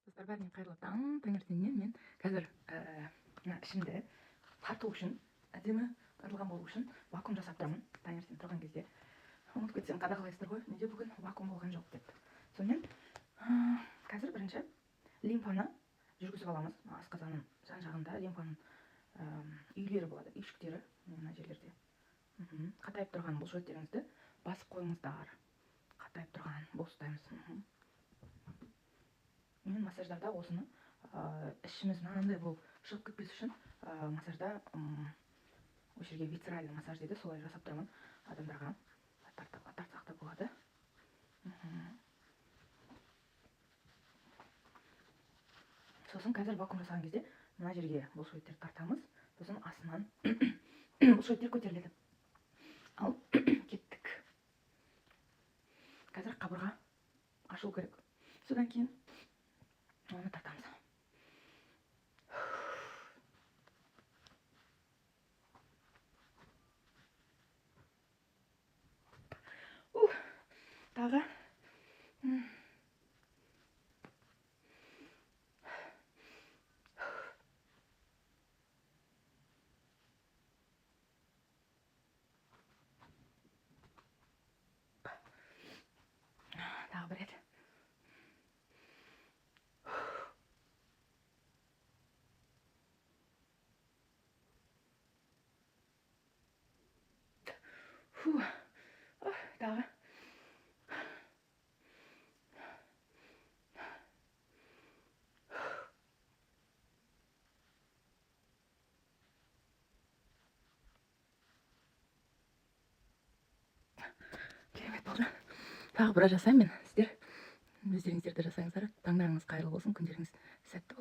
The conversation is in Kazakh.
Достар, бәріне қайырлы таң. Таңертеңнен мен қазір ішімді тарту үшін, әдемі ырылған болу үшін вакуум жасап тұрамын. Таңертең тұрған кезде ұмытып кетсем қадағалайсыздар ғой, неде бүгін вакуум болған жоқ деп. Сонымен қазір бірінші лимфаны жүргізіп аламыз. Асқазанның жан-жағында лимфаның үйлері болады, үйшіктері мына жерлерде. Қатайып тұрған бұлшықеттеріңізді басып қойыңыздар. Қатайып тұрған босытаймыз. Мен массаждарда осыны ішіміз мынандай болып шығып кетпес үшін массажда осы жерге вицеральный массаж дейді, солай жасап тұрамын адамдарға. Тартсақ та болады. Сосын қазір вакуум жасаған кезде мына жерге бұлшықеттерді тартамыз, сосын астынан бұлшықеттер көтеріледі. Ал кеттік. Қазір қабырға ашылу керек. Содан кейін оны тартамыз. Тағы бір рет. Тағы. Керемет болды. Тағы біраз жасаймын мен. Сіздер өздеріңіздер де жасаңыздар. Таңдарыңыз қайырлы болсын, күндеріңіз сәтті